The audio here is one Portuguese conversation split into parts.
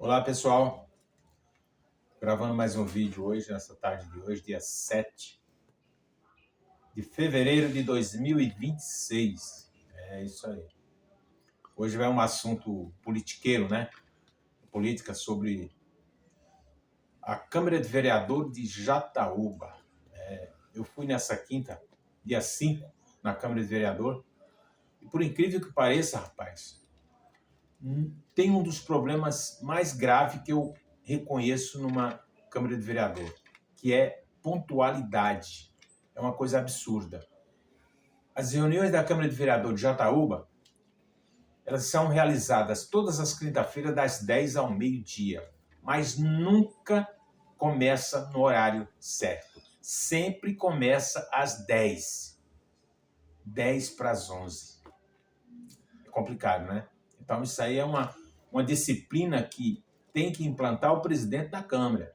Olá pessoal, gravando mais um vídeo hoje, nessa tarde de hoje, dia 7 de fevereiro de 2026. É isso aí. Hoje vai um assunto politiqueiro, né? Política sobre a Câmara de Vereador de Jataúba. Eu fui nessa quinta, dia 5, na Câmara de Vereador, e por incrível que pareça, rapaz, tem um dos problemas mais graves que eu reconheço numa Câmara de Vereador, que é pontualidade. É uma coisa absurda. As reuniões da Câmara de Vereador de Jataúba, elas são realizadas todas as quinta-feiras, das 10 ao meio-dia, mas nunca começa no horário certo. Sempre começa às 10. 10 para as 11. É complicado, né? Então, isso aí é uma disciplina que tem que implantar o presidente da Câmara.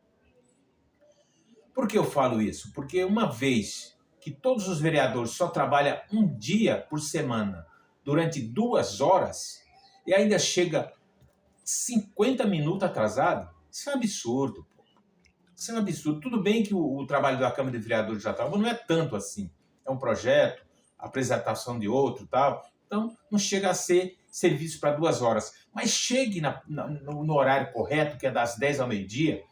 Por que eu falo isso? Porque uma vez que todos os vereadores só trabalham um dia por semana, durante 2 horas, e ainda chega 50 minutos atrasado, isso é um absurdo. Pô. Isso é um absurdo. Tudo bem que o trabalho da Câmara de Vereadores de Jataúba não é tanto assim. É um projeto, apresentação de outro e tal. Então, não chega a ser serviço para 2 horas. Mas chegue no horário correto, que é das 10 ao meio-dia,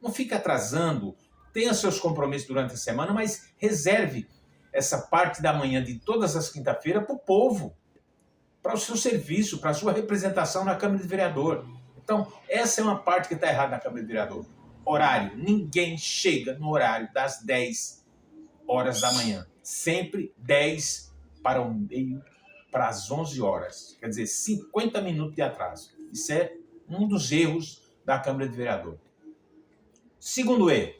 não fique atrasando, tenha seus compromissos durante a semana, mas reserve essa parte da manhã de todas as quinta-feiras para o povo, para o seu serviço, para a sua representação na Câmara de Vereador. Então, essa é uma parte que está errada na Câmara de Vereador. Horário. Ninguém chega no horário das 10 horas da manhã. Sempre 10 para o meio, para as 11 horas. Quer dizer, 50 minutos de atraso. Isso é um dos erros da Câmara de Vereador. Segundo erro,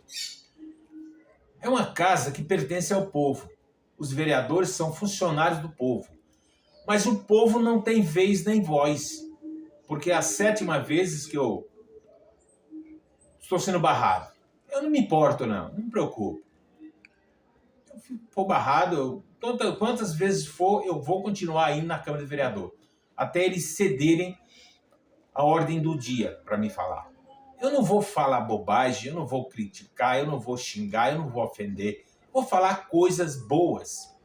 é uma casa que pertence ao povo. Os vereadores são funcionários do povo. Mas o povo não tem vez nem voz. Porque é a 7ª vez que eu estou sendo barrado. Eu não me importo, não me preocupo. Se for barrado, quantas vezes for, eu vou continuar indo na Câmara de Vereador. Até eles cederem a ordem do dia para me falar. Eu não vou falar bobagem, eu não vou criticar, eu não vou xingar, eu não vou ofender. Vou falar coisas boas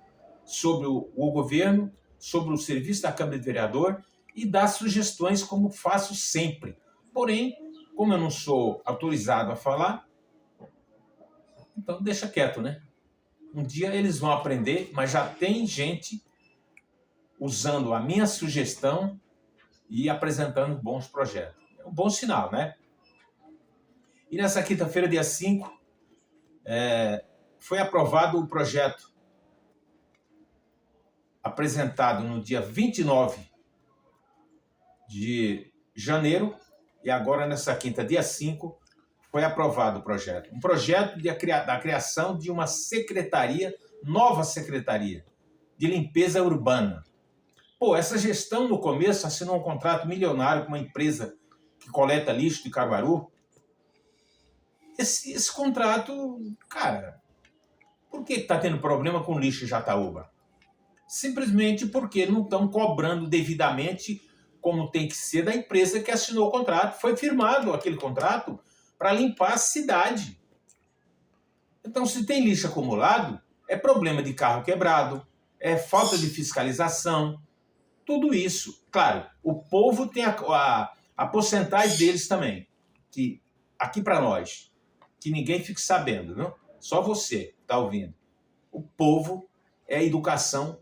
sobre o governo, sobre o serviço da Câmara de Vereador e dar sugestões como faço sempre. Porém, como eu não sou autorizado a falar, então deixa quieto, né? Um dia eles vão aprender, mas já tem gente usando a minha sugestão e apresentando bons projetos. É um bom sinal, né? E nessa quinta-feira, dia 5, foi aprovado o projeto apresentado no dia 29 de janeiro, e agora nessa quinta, dia 5, foi aprovado o projeto. Um projeto da criação de uma secretaria, nova secretaria, de limpeza urbana. Pô, essa gestão no começo assinou um contrato milionário com uma empresa que coleta lixo de Caruaru. Esse contrato, cara, por que está tendo problema com lixo em Jataúba? Simplesmente porque não estão cobrando devidamente como tem que ser da empresa que assinou o contrato. Foi firmado aquele contrato para limpar a cidade. Então, se tem lixo acumulado, é problema de carro quebrado, é falta de fiscalização, tudo isso. Claro, o povo tem a porcentagem deles também, que aqui para nós, que ninguém fique sabendo, não? Só você está ouvindo. O povo é a educação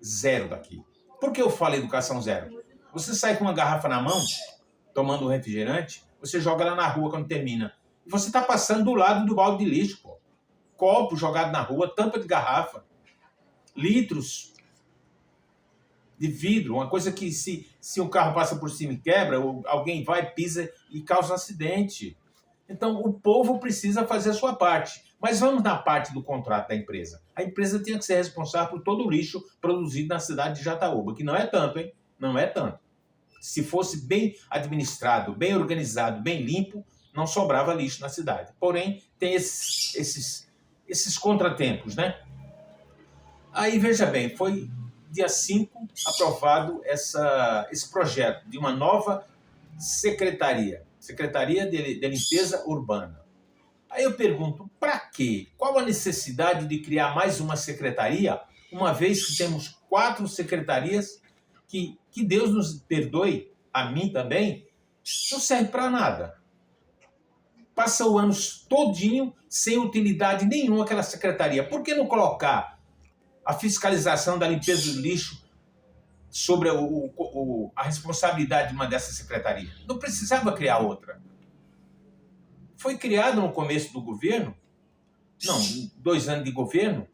zero daqui. Por que eu falo educação zero? Você sai com uma garrafa na mão, tomando um refrigerante, você joga lá na rua quando termina. E você está passando do lado do balde de lixo, pô. Copo jogado na rua, tampa de garrafa, litros de vidro, uma coisa que se um carro passa por cima e quebra, ou alguém vai, pisa e causa um acidente. Então, o povo precisa fazer a sua parte. Mas vamos na parte do contrato da empresa. A empresa tem que ser responsável por todo o lixo produzido na cidade de Jataúba, que não é tanto, hein? Não é tanto. Se fosse bem administrado, bem organizado, bem limpo, não sobrava lixo na cidade. Porém, tem esses contratempos, né? Aí, veja bem, foi dia 5 aprovado esse projeto de uma nova secretaria. Secretaria de Limpeza Urbana. Aí eu pergunto, para quê? Qual a necessidade de criar mais uma secretaria, uma vez que temos 4 secretarias que Deus nos perdoe, a mim também, não serve para nada. Passa o ano todinho sem utilidade nenhuma aquela secretaria. Por que não colocar a fiscalização da limpeza do lixo sobre a responsabilidade de uma dessas secretarias? Não precisava criar outra. Foi criado no começo do governo, 2 anos de governo,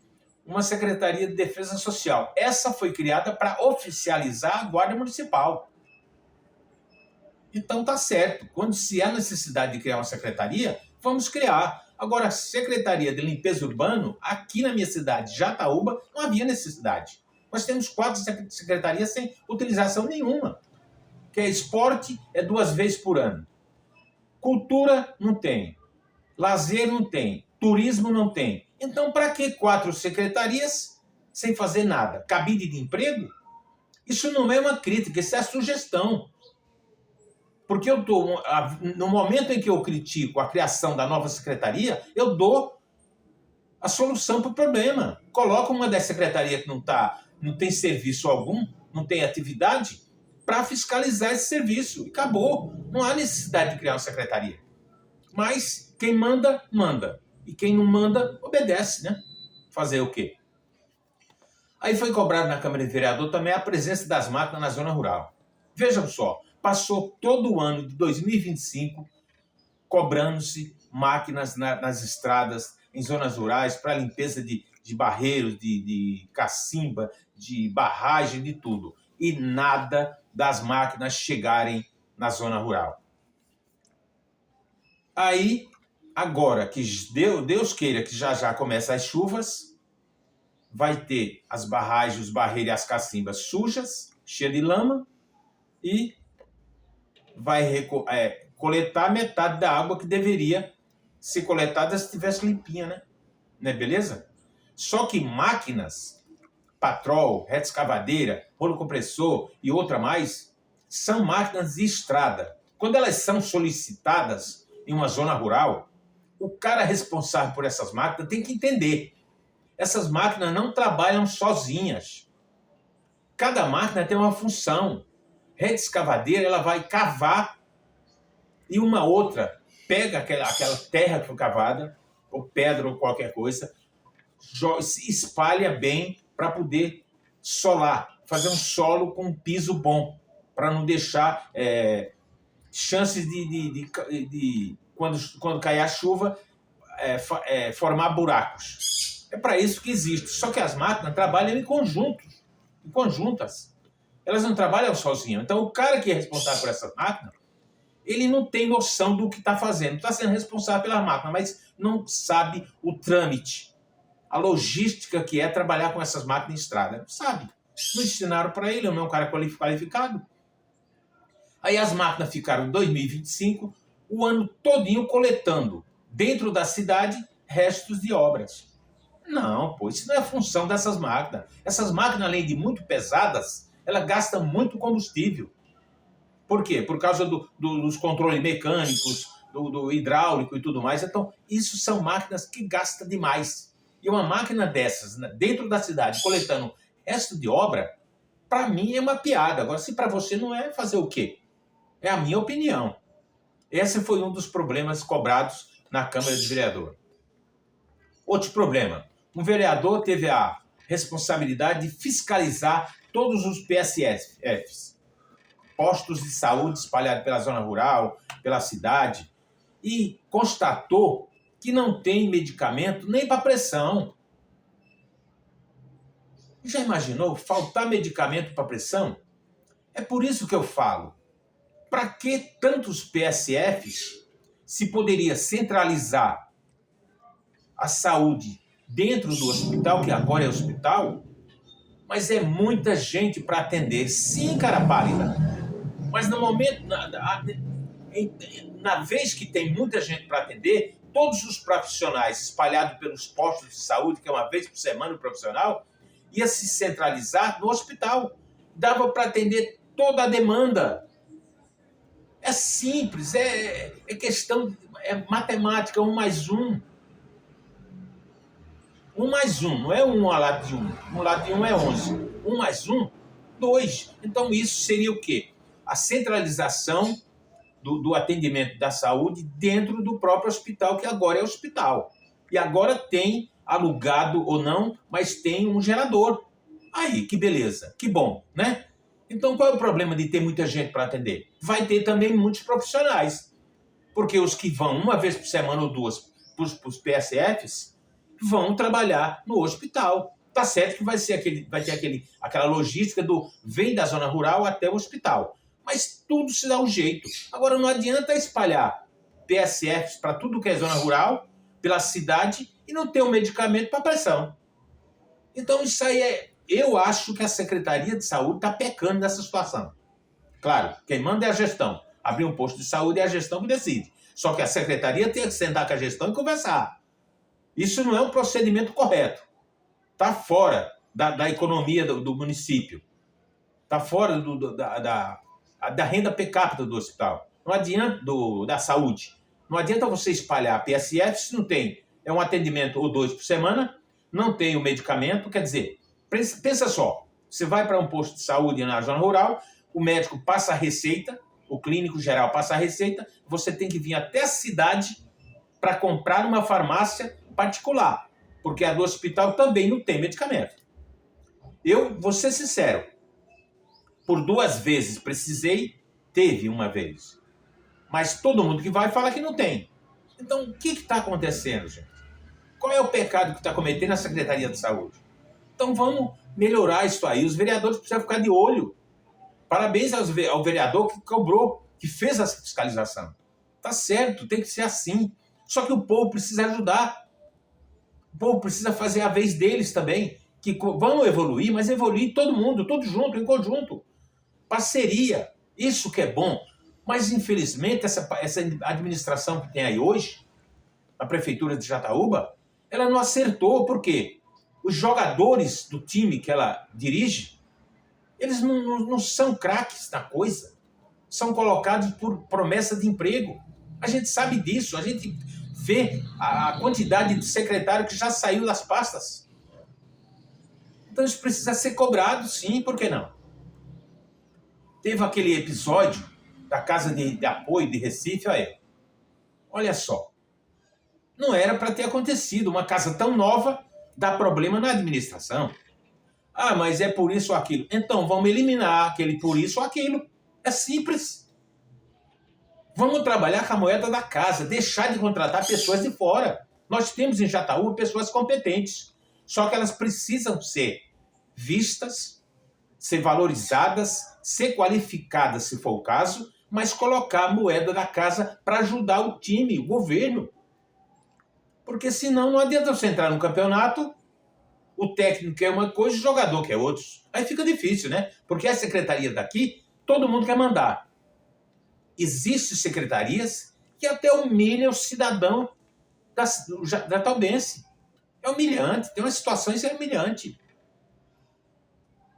uma Secretaria de Defesa Social. Essa foi criada para oficializar a Guarda Municipal. Então tá certo. Quando se há necessidade de criar uma secretaria, vamos criar. Agora, a Secretaria de Limpeza Urbana, aqui na minha cidade, Jataúba, não havia necessidade. Nós temos 4 secretarias sem utilização nenhuma. Que é esporte, é 2 vezes por ano. Cultura, não tem. Lazer, não tem. Turismo, não tem. Então, para que 4 secretarias sem fazer nada? Cabide de emprego? Isso não é uma crítica, isso é sugestão. Porque no momento em que eu critico a criação da nova secretaria, eu dou a solução para o problema. Coloco uma das secretarias que não tem serviço algum, não tem atividade, para fiscalizar esse serviço. E acabou. Não há necessidade de criar uma secretaria. Mas quem manda, manda. E quem não manda, obedece, né? Fazer o quê? Aí foi cobrado na Câmara de Vereador também a presença das máquinas na zona rural. Vejam só, passou todo o ano de 2025 cobrando-se máquinas nas estradas, em zonas rurais, para limpeza de barreiros, de cacimba, de barragem, de tudo. E nada das máquinas chegarem na zona rural. Aí, agora que Deus queira que já comece as chuvas, vai ter as barragens, os barreiros e as cacimbas sujas, cheias de lama, e vai coletar metade da água que deveria ser coletada se estivesse limpinha, né? Não é beleza? Só que máquinas, patrol, reta escavadeira, rolo compressor e outra mais, são máquinas de estrada. Quando elas são solicitadas em uma zona rural, o cara responsável por essas máquinas tem que entender. Essas máquinas não trabalham sozinhas. Cada máquina tem uma função. Rede escavadeira, ela vai cavar e uma outra pega aquela terra que foi cavada, ou pedra ou qualquer coisa, espalha bem para poder solar, fazer um solo com um piso bom, para não deixar chances de quando cair a chuva, formar buracos. É para isso que existe. Só que as máquinas trabalham em conjuntas. Elas não trabalham sozinhas. Então, o cara que é responsável por essas máquinas, ele não tem noção do que está fazendo. Está sendo responsável pela máquina, mas não sabe o trâmite, a logística que é trabalhar com essas máquinas em estrada. Não sabe. Não ensinaram para ele, não é um cara qualificado. Aí as máquinas ficaram em 2025, o ano todinho coletando, dentro da cidade, restos de obras. Não, pô, isso não é função dessas máquinas. Essas máquinas, além de muito pesadas, elas gastam muito combustível. Por quê? Por causa dos controles mecânicos, do hidráulico e tudo mais. Então, isso são máquinas que gastam demais. E uma máquina dessas, dentro da cidade, coletando resto de obra, para mim é uma piada. Agora, se para você não é, fazer o quê? É a minha opinião. Esse foi um dos problemas cobrados na Câmara de Vereador. Outro problema. Um vereador teve a responsabilidade de fiscalizar todos os PSFs, postos de saúde espalhados pela zona rural, pela cidade, e constatou que não tem medicamento nem para pressão. Já imaginou faltar medicamento para pressão? É por isso que eu falo. Para que tantos PSFs se poderia centralizar a saúde dentro do hospital, que agora é hospital, mas é muita gente para atender. Sim, cara pálida. Mas no momento, na vez que tem muita gente para atender, todos os profissionais espalhados pelos postos de saúde, que é uma vez por semana o profissional, ia se centralizar no hospital. Dava para atender toda a demanda. É simples, é questão, é matemática, 1 mais 1. 1 mais 1, não é 1 ao lado de 1. 1 ao lado de 1 é 11. 1 mais 1, 2. Então isso seria o quê? A centralização do atendimento da saúde dentro do próprio hospital, que agora é hospital. E agora tem, alugado ou não, mas tem um gerador. Aí, que beleza, que bom, né? Então qual é o problema de ter muita gente para atender? Vai ter também muitos profissionais, porque os que vão 1 vez por semana ou 2 para os PSFs vão trabalhar no hospital. Tá certo que vai ter aquela logística do vem da zona rural até o hospital. Mas tudo se dá um jeito. Agora não adianta espalhar PSFs para tudo que é zona rural, pela cidade, e não ter um medicamento para pressão. Então isso aí eu acho que a Secretaria de Saúde está pecando nessa situação. Claro, quem manda é a gestão. Abrir um posto de saúde é a gestão que decide. Só que a Secretaria tem que sentar com a gestão e conversar. Isso não é um procedimento correto. Está fora da economia do município. Está fora da renda per capita do hospital. Não adianta, da saúde. Não adianta você espalhar PSF se não tem. É um atendimento ou 2 por semana, não tem o medicamento. Quer dizer, pensa só. Você vai para um posto de saúde na zona rural, o médico passa a receita, o clínico geral passa a receita, você tem que vir até a cidade para comprar numa farmácia particular, porque a do hospital também não tem medicamento. Eu vou ser sincero, por 2 vezes precisei, teve 1 vez. Mas todo mundo que vai fala que não tem. Então, o que está acontecendo, gente? Qual é o pecado que está cometendo a Secretaria de Saúde? Então, vamos melhorar isso aí. Os vereadores precisam ficar de olho. Parabéns ao vereador que cobrou, que fez essa fiscalização. Tá certo, tem que ser assim. Só que o povo precisa ajudar. O povo precisa fazer a vez deles também. Que vão evoluir, mas evoluir todo mundo, todo junto, em conjunto. Parceria, isso que é bom. Mas, infelizmente, essa administração que tem aí hoje, a Prefeitura de Jataúba, ela não acertou. Por quê? Os jogadores do time que ela dirige, eles não são craques na coisa. São colocados por promessa de emprego. A gente sabe disso. A gente vê a quantidade de secretário que já saiu das pastas. Então isso precisa ser cobrado, sim, por que não? Teve aquele episódio da Casa de Apoio de Recife, olha só. Não era para ter acontecido. Uma casa tão nova dá problema na administração. Ah, mas é por isso ou aquilo. Então vamos eliminar aquele por isso ou aquilo. É simples. Vamos trabalhar com a moeda da casa, deixar de contratar pessoas de fora. Nós temos em Jataúba pessoas competentes, só que elas precisam ser vistas, ser valorizadas, ser qualificadas, se for o caso, mas colocar a moeda da casa para ajudar o time, o governo. Porque senão não adianta você entrar no campeonato, o técnico quer uma coisa e o jogador quer outra. Aí fica difícil, né? Porque a secretaria daqui, todo mundo quer mandar. Existem secretarias que até humilham o cidadão da Taubense. É humilhante, tem umas situações que é humilhante.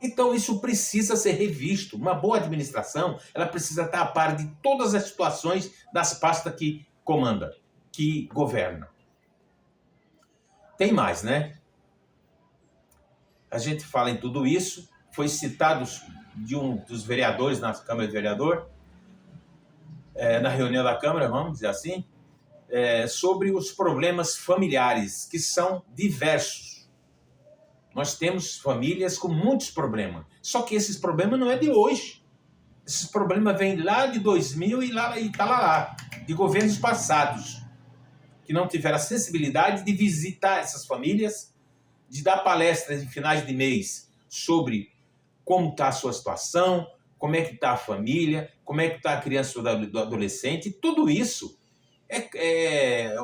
Então isso precisa ser revisto. Uma boa administração, ela precisa estar a par de todas as situações das pastas que comanda, que governa. Tem mais, né? A gente fala em tudo isso, foi citado de um dos vereadores na Câmara de Vereador, na reunião da Câmara, vamos dizer assim, sobre os problemas familiares, que são diversos. Nós temos famílias com muitos problemas, só que esses problemas não é de hoje. Esses problemas vêm lá de 2000 e tá lá, de governos passados, que não tiveram a sensibilidade de visitar essas famílias, de dar palestras em finais de mês sobre como está a sua situação, como é que está a família, como é que está a criança ou do adolescente. Tudo isso é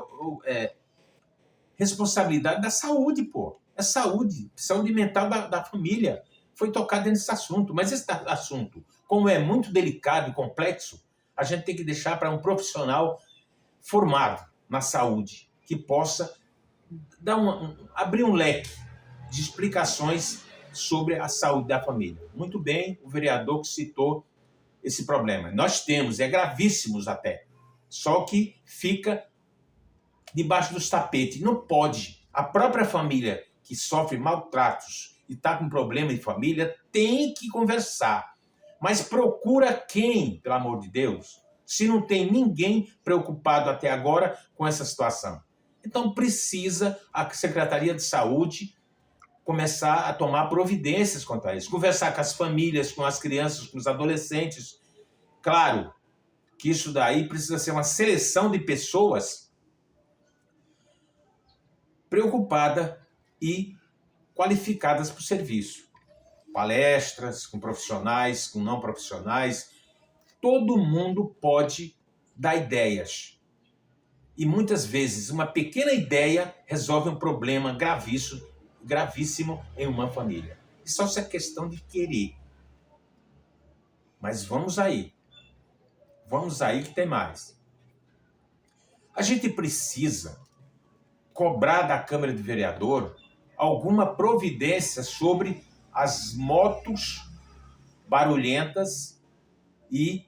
responsabilidade da saúde, pô. É saúde mental da família. Foi tocado nesse assunto. Mas esse assunto, como é muito delicado e complexo, a gente tem que deixar para um profissional formado na saúde, que possa abrir um leque de explicações sobre a saúde da família. Muito bem, o vereador que citou esse problema. Nós temos, é gravíssimos até. Só que fica debaixo dos tapetes. Não pode. A própria família que sofre maltratos e está com problema de família tem que conversar. Mas procura quem, pelo amor de Deus, se não tem ninguém preocupado até agora com essa situação? Então precisa a Secretaria de Saúde começar a tomar providências quanto a isso. Conversar com as famílias, com as crianças, com os adolescentes. Claro que isso daí precisa ser uma seleção de pessoas preocupada e qualificadas para o serviço. Palestras com profissionais, com não profissionais. Todo mundo pode dar ideias. E muitas vezes uma pequena ideia resolve um problema gravíssimo em uma família. E só se é questão de querer. Mas vamos aí. Vamos aí que tem mais. A gente precisa cobrar da Câmara de Vereador alguma providência sobre as motos barulhentas e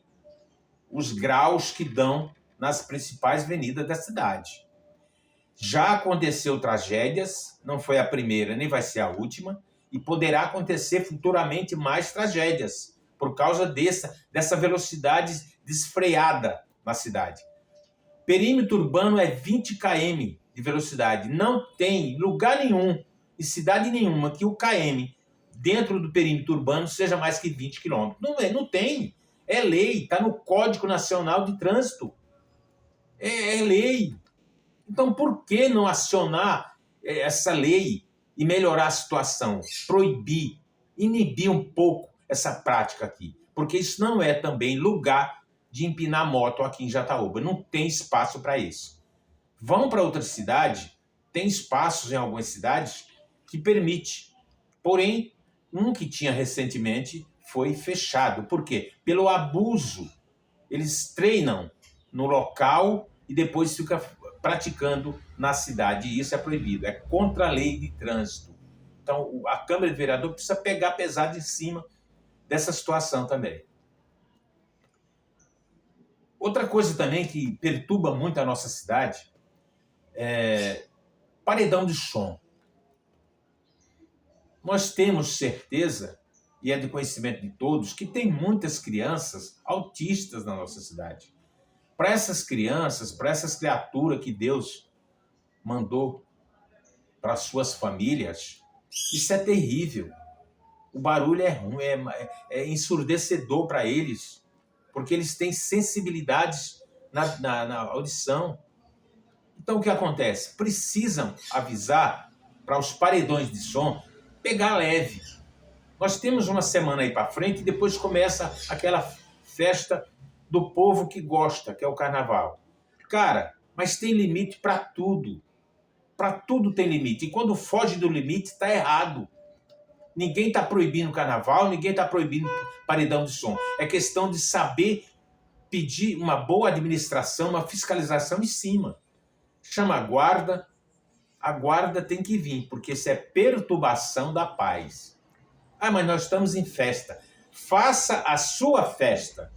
os graus que dão nas principais avenidas da cidade. Já aconteceu tragédias, não foi a primeira nem vai ser a última, e poderá acontecer futuramente mais tragédias por causa dessa velocidade desfreada na cidade. Perímetro urbano é 20 km de velocidade. Não tem lugar nenhum, em cidade nenhuma, que o km dentro do perímetro urbano seja mais que 20 km. Não tem. É lei, está no Código Nacional de Trânsito. É lei. Então, por que não acionar essa lei e melhorar a situação? Proibir, inibir um pouco essa prática aqui. Porque isso não é também lugar de empinar moto aqui em Jataúba. Não tem espaço para isso. Vão para outra cidade, tem espaços em algumas cidades que permite. Porém, um que tinha recentemente foi fechado. Por quê? Pelo abuso. Eles treinam no local e depois ficam praticando na cidade. E isso é proibido. É contra a lei de trânsito. Então, a Câmara de Vereador precisa pegar pesado em cima dessa situação também. Outra coisa também que perturba muito a nossa cidade é paredão de som. Nós temos certeza, e é de conhecimento de todos, que tem muitas crianças autistas na nossa cidade. Para essas crianças, para essas criaturas que Deus mandou para suas famílias, isso é terrível. O barulho é ruim, é ensurdecedor para eles, porque eles têm sensibilidades na audição. Então, o que acontece? Precisam avisar para os paredões de som pegar leve. Nós temos uma semana aí para frente e depois começa aquela festa do povo que gosta, que é o carnaval. Cara, mas tem limite para tudo. Para tudo tem limite. E quando foge do limite, está errado. Ninguém está proibindo carnaval, ninguém está proibindo paredão de som. É questão de saber pedir uma boa administração, uma fiscalização em cima. Chama a guarda tem que vir, porque isso é perturbação da paz. Ah, mas nós estamos em festa. Faça a sua festa.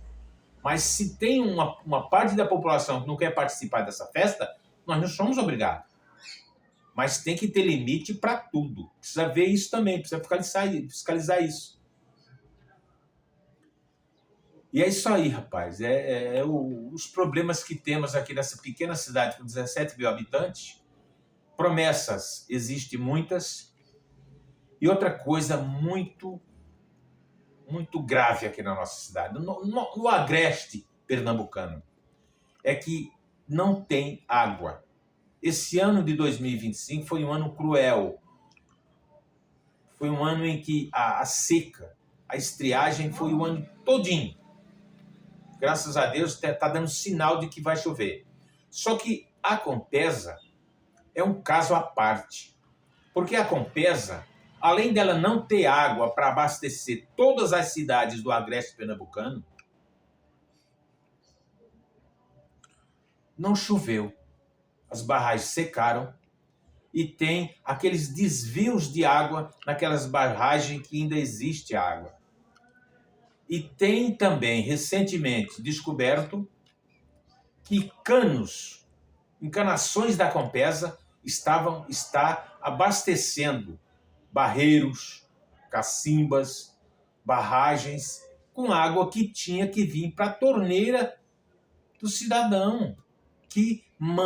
Mas se tem uma parte da população que não quer participar dessa festa, nós não somos obrigados. Mas tem que ter limite para tudo. Precisa ver isso também, precisa fiscalizar isso. E é isso aí, rapaz. Os problemas que temos aqui nessa pequena cidade com 17 mil habitantes. Promessas, existem muitas. E outra coisa muito grave aqui na nossa cidade, no agreste pernambucano, é que não tem água. Esse ano de 2025 foi um ano cruel. Foi um ano em que a seca, a estiagem foi o ano todinho. Graças a Deus está dando sinal de que vai chover. Só que a Compesa é um caso à parte. Porque a Compesa, além dela não ter água para abastecer todas as cidades do agreste pernambucano, não choveu. As barragens secaram e tem aqueles desvios de água naquelas barragens que ainda existe água. E tem também, recentemente, descoberto que encanações da Compesa está abastecendo barreiros, cacimbas, barragens com água que tinha que vir para a torneira do cidadão, que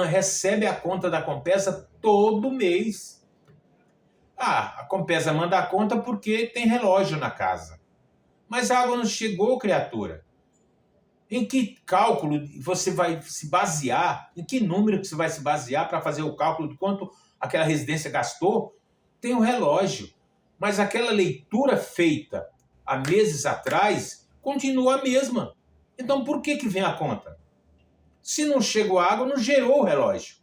recebe a conta da Compesa todo mês. A Compesa manda a conta porque tem relógio na casa. Mas a água não chegou, criatura. Em que cálculo você vai se basear? Em que número que você vai se basear para fazer o cálculo de quanto aquela residência gastou? Tem um relógio. Mas aquela leitura feita há meses atrás continua a mesma. Então por que vem a conta? Se não chegou a água, não gerou o relógio.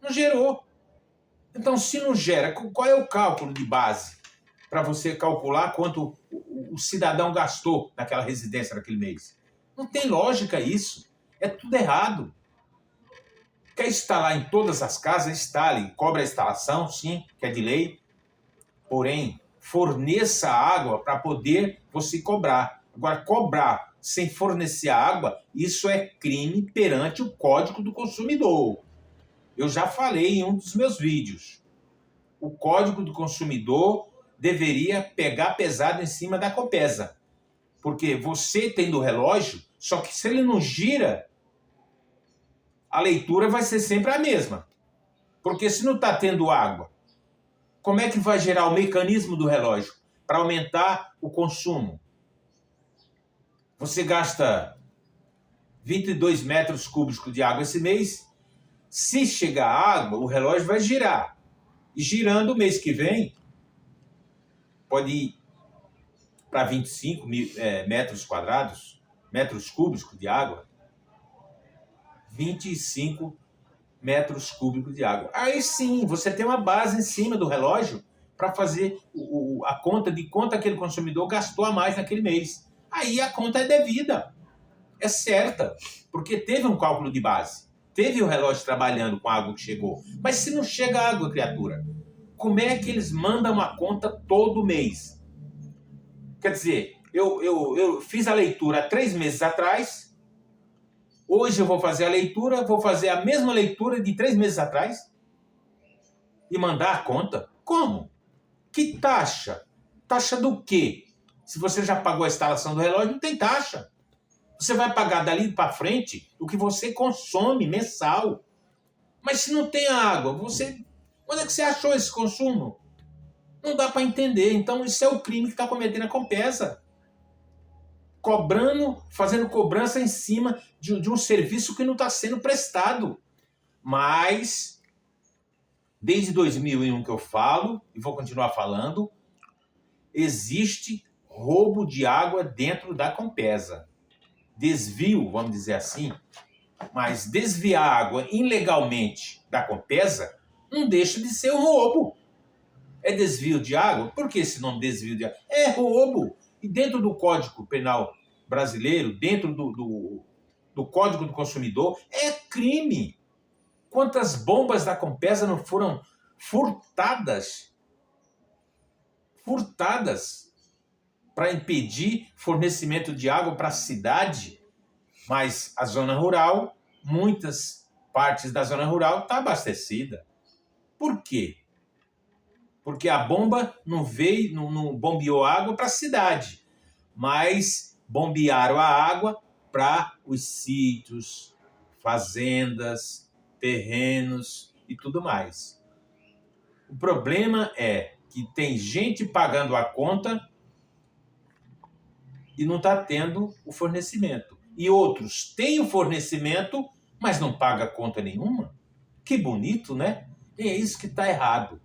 Não gerou. Então, se não gera, qual é o cálculo de base para você calcular quanto o cidadão gastou naquela residência naquele mês? Não tem lógica isso. É tudo errado. Quer instalar em todas as casas? Instale. Cobra a instalação, sim, que é de lei. Porém, forneça água para poder você cobrar. Agora, cobrar sem fornecer água, isso é crime perante o Código do Consumidor. Eu já falei em um dos meus vídeos. O Código do Consumidor deveria pegar pesado em cima da Compesa. Porque você tem do relógio, só que se ele não gira, a leitura vai ser sempre a mesma. Porque se não está tendo água, como é que vai gerar o mecanismo do relógio para aumentar o consumo? Você gasta 22 metros cúbicos de água esse mês. Se chegar água, o relógio vai girar. E girando o mês que vem, pode ir para 25 metros quadrados, metros cúbicos de água. 25 metros cúbicos de água. Aí sim, você tem uma base em cima do relógio para fazer a conta de quanto aquele consumidor gastou a mais naquele mês. Aí a conta é devida, é certa, porque teve um cálculo de base. Teve o relógio trabalhando com a água que chegou. Mas se não chega água, criatura, como é que eles mandam a conta todo mês? Quer dizer, eu fiz a leitura há 3 meses atrás, hoje eu vou fazer a leitura, vou fazer a mesma leitura de 3 meses atrás e mandar a conta? Como? Que taxa? Taxa do quê? Se você já pagou a instalação do relógio, não tem taxa. Você vai pagar dali para frente o que você consome mensal. Mas se não tem água, onde é que você achou esse consumo? Não dá para entender. Então isso é o crime que está cometendo a Compesa. Fazendo cobrança em cima de um serviço que não está sendo prestado. Mas, desde 2001 que eu falo, e vou continuar falando, existe roubo de água dentro da Compesa. Desvio, vamos dizer assim, mas desviar água ilegalmente da Compesa não deixa de ser um roubo. É desvio de água? Por que esse nome desvio de água? É roubo. E dentro do Código Penal brasileiro, dentro do Código do Consumidor, é crime. Quantas bombas da Compesa não foram furtadas? Furtadas para impedir fornecimento de água para a cidade. Mas a zona rural, muitas partes da zona rural está abastecida. Por quê? Porque a bomba não veio, não bombeou água para a cidade, mas bombearam a água para os sítios, fazendas, terrenos e tudo mais. O problema é que tem gente pagando a conta e não está tendo o fornecimento. E outros têm o fornecimento, mas não pagam conta nenhuma. Que bonito, né? E é isso que está errado.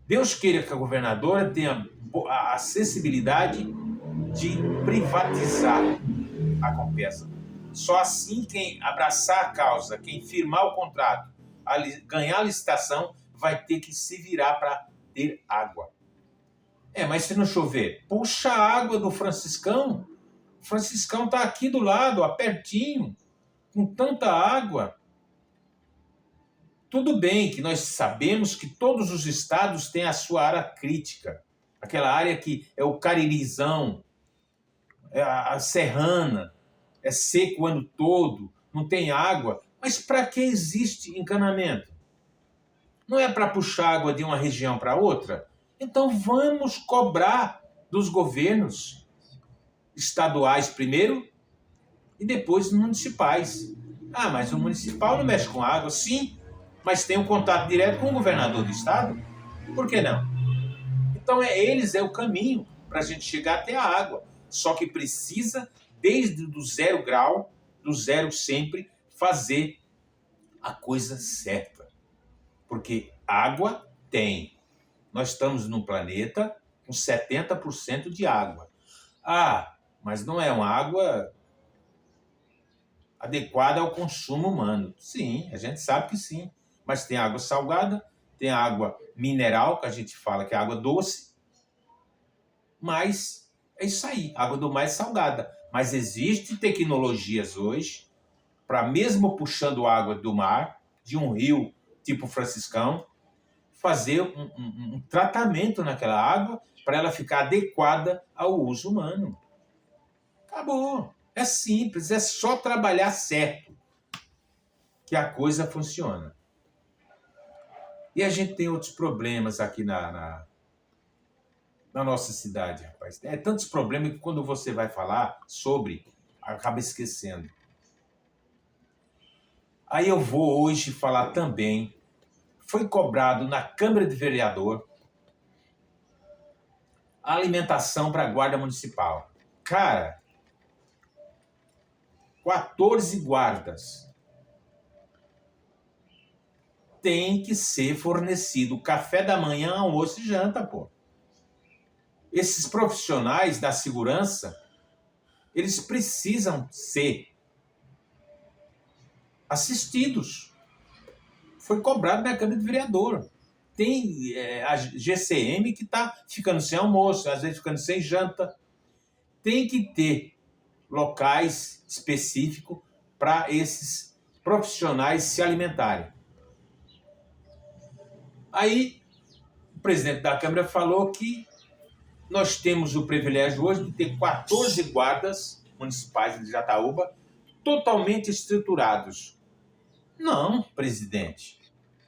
Deus queira que a governadora tenha a acessibilidade de privatizar a Compesa. Só assim quem abraçar a causa, quem firmar o contrato, ganhar a licitação, vai ter que se virar para ter água. Mas se não chover, puxa a água do Franciscão. O Franciscão está aqui do lado, ó, pertinho, com tanta água. Tudo bem que nós sabemos que todos os estados têm a sua área crítica. Aquela área que é o Caririzão, a serrana, é seco o ano todo, não tem água. Mas para que existe encanamento? Não é para puxar água de uma região para outra? Então vamos cobrar dos governos estaduais primeiro e depois municipais. Ah, mas o municipal não mexe com água, sim, mas tem um contato direto com o governador do estado. Por que não? Então eles é o caminho para a gente chegar até a água. Só que precisa, desde do 0 grau, do zero sempre, fazer a coisa certa. Porque água tem. Nós estamos num planeta com 70% de água. Ah, mas não é uma água adequada ao consumo humano. Sim, a gente sabe que sim. Mas tem água salgada, tem água mineral, que a gente fala que é água doce, mas é isso aí, água do mar é salgada. Mas existem tecnologias hoje para, mesmo puxando água do mar, de um rio tipo Franciscão, fazer um tratamento naquela água para ela ficar adequada ao uso humano. Acabou. É simples, é só trabalhar certo que a coisa funciona. E a gente tem outros problemas aqui na nossa cidade, rapaz. É tantos problemas que quando você vai falar sobre, acaba esquecendo. Aí eu vou hoje falar também, foi cobrado na Câmara de Vereador a alimentação para a Guarda Municipal. Cara, 14 guardas. Tem que ser fornecido café da manhã, almoço e janta, pô. Esses profissionais da segurança, eles precisam ser assistidos. Foi cobrado na Câmara de Vereador. Tem a GCM que está ficando sem almoço, às vezes ficando sem janta. Tem que ter locais específicos para esses profissionais se alimentarem. Aí, o presidente da Câmara falou que nós temos o privilégio hoje de ter 14 guardas municipais de Jataúba totalmente estruturados. Não, presidente.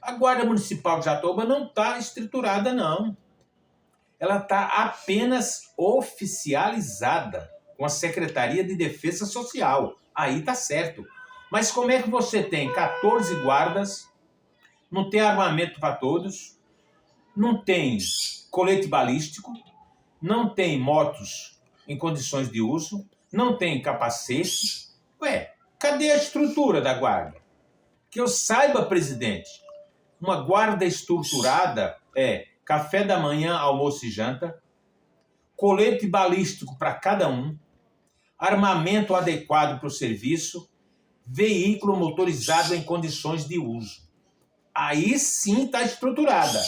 A Guarda Municipal de Jataúba não está estruturada, não. Ela está apenas oficializada com a Secretaria de Defesa Social. Aí está certo. Mas como é que você tem 14 guardas, não tem armamento para todos, não tem colete balístico, não tem motos em condições de uso, não tem capacete? Ué, cadê a estrutura da guarda? Que eu saiba, presidente, uma guarda estruturada é café da manhã, almoço e janta, colete balístico para cada um, armamento adequado para o serviço, veículo motorizado em condições de uso. Aí sim está estruturada.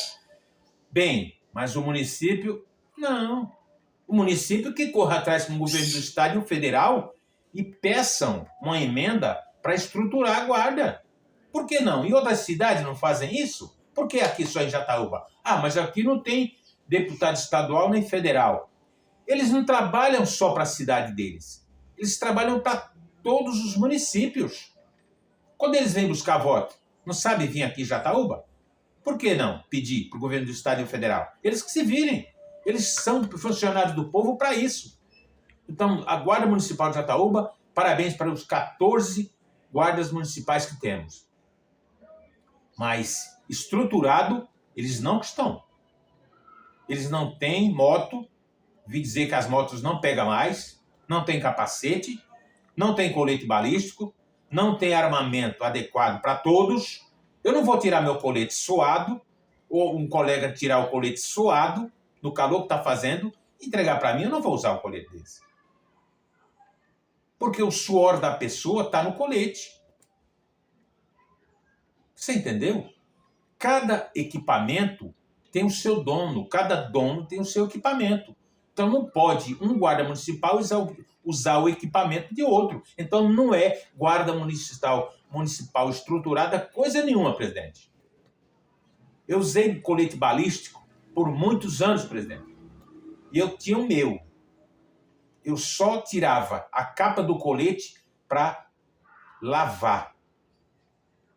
Bem, mas o município, não. O município que corra atrás com o governo do estado e o federal e peçam uma emenda para estruturar a guarda. Por que não? Em outras cidades não fazem isso? Por que aqui só em Jataúba? Ah, mas aqui não tem deputado estadual nem federal. Eles não trabalham só para a cidade deles. Eles trabalham para todos os municípios. Quando eles vêm buscar voto, não sabe vir aqui em Jataúba? Por que não pedir para o governo do estado e o federal? Eles que se virem. Eles são funcionários do povo para isso. Então, a Guarda Municipal de Jataúba, parabéns para os 14 guardas municipais que temos. Mas estruturado, eles não estão. Eles não têm moto, vi dizer que as motos não pegam mais, não tem capacete, não tem colete balístico, não tem armamento adequado para todos. Eu não vou tirar meu colete suado, ou um colega tirar o colete suado, no calor que está fazendo, entregar para mim, eu não vou usar o colete desse. Porque o suor da pessoa está no colete. Você entendeu? Cada equipamento tem o seu dono, cada dono tem o seu equipamento. Então não pode um guarda municipal usar o equipamento de outro. Então não é guarda municipal estruturada coisa nenhuma, presidente. Eu usei colete balístico por muitos anos, presidente. E eu tinha o meu. Eu só tirava a capa do colete para lavar.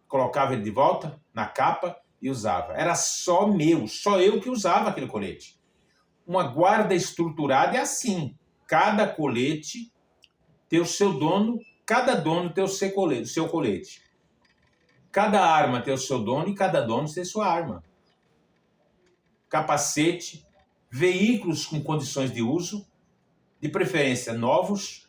Colocava ele de volta na capa e usava. Era só meu, só eu que usava aquele colete. Uma guarda estruturada é assim. Cada colete tem o seu dono, cada dono tem o seu colete. Cada arma tem o seu dono e cada dono tem sua arma. Capacete, veículos com condições de uso, de preferência novos.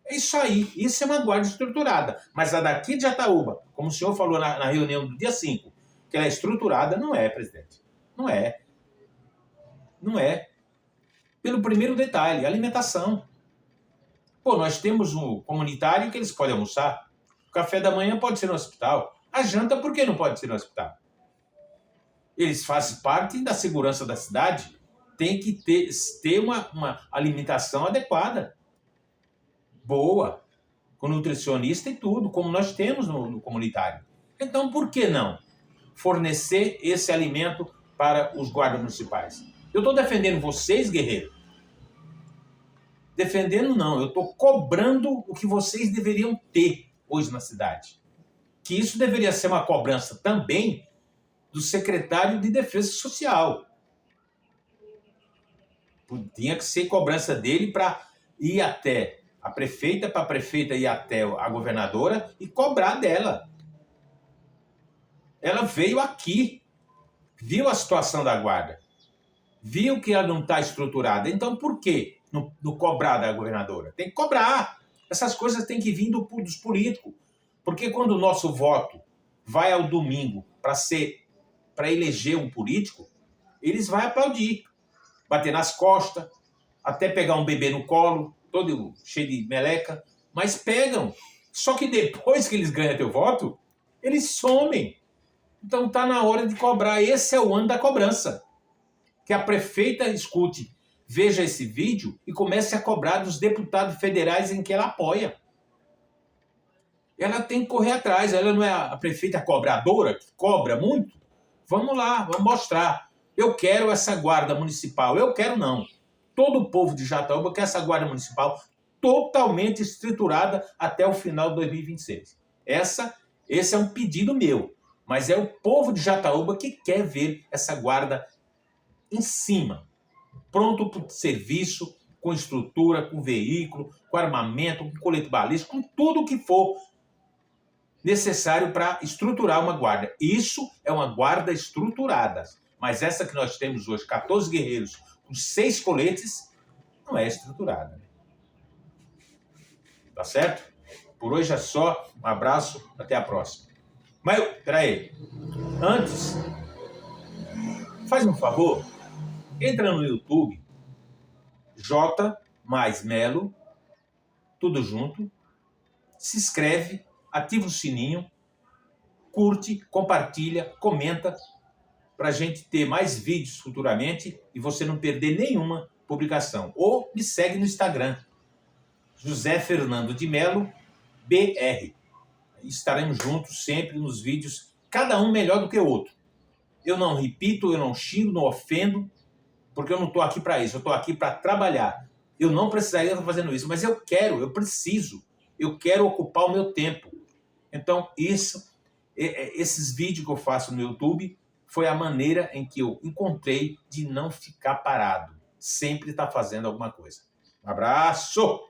É isso aí. Isso é uma guarda estruturada. Mas a daqui de Jataúba, como o senhor falou na reunião do dia 5, que ela é estruturada, não é, presidente. Não é. Não é. Pelo primeiro detalhe, alimentação. Pô, nós temos um comunitário que eles podem almoçar. O café da manhã pode ser no hospital. A janta, por que não pode ser no hospital? Eles fazem parte da segurança da cidade. Tem que ter uma alimentação adequada. Boa. Com nutricionista e tudo, como nós temos no comunitário. Então, por que não fornecer esse alimento para os guardas municipais? Eu estou defendendo vocês, guerreiros. Defendendo não, eu estou cobrando o que vocês deveriam ter hoje na cidade. Que isso deveria ser uma cobrança também do secretário de Defesa Social. Tinha que ser cobrança dele para ir até a prefeita, para a prefeita ir até a governadora e cobrar dela. Ela veio aqui, viu a situação da guarda, viu que ela não está estruturada. Então, por que não cobrar da governadora? Tem que cobrar. Essas coisas têm que vir dos políticos. Porque quando o nosso voto vai ao domingo para eleger um político, eles vão aplaudir, bater nas costas, até pegar um bebê no colo, todo cheio de meleca, mas pegam. Só que depois que eles ganham teu voto, eles somem. Então está na hora de cobrar. Esse é o ano da cobrança. Que a prefeita escute, veja esse vídeo e comece a cobrar dos deputados federais em que ela apoia. Ela tem que correr atrás. Ela não é a prefeita cobradora, que cobra muito. Vamos lá, vamos mostrar. Eu quero essa guarda municipal. Eu quero não. Todo o povo de Jataúba quer essa guarda municipal totalmente estruturada até o final de 2026. Esse é um pedido meu. Mas é o povo de Jataúba que quer ver essa guarda em cima, pronto para o serviço, com estrutura, com veículo, com armamento, com colete balístico, com tudo o que for necessário para estruturar uma guarda. Isso é uma guarda estruturada. Mas essa que nós temos hoje, 14 guerreiros com 6 coletes, não é estruturada. Tá certo? Por hoje é só. Um abraço, até a próxima. Mas, peraí. Antes, faz um favor. Entra no YouTube, J mais Melo, tudo junto, se inscreve, ativa o sininho, curte, compartilha, comenta, para a gente ter mais vídeos futuramente e você não perder nenhuma publicação. Ou me segue no Instagram, José Fernando de Melo, BR. Estaremos juntos sempre nos vídeos, cada um melhor do que o outro. Eu não repito, eu não xingo, não ofendo, porque eu não estou aqui para isso, eu estou aqui para trabalhar. Eu não precisaria estar fazendo isso, mas eu quero, eu preciso. Eu quero ocupar o meu tempo. Então, esses vídeos que eu faço no YouTube foi a maneira em que eu encontrei de não ficar parado. Sempre estar fazendo alguma coisa. Um abraço!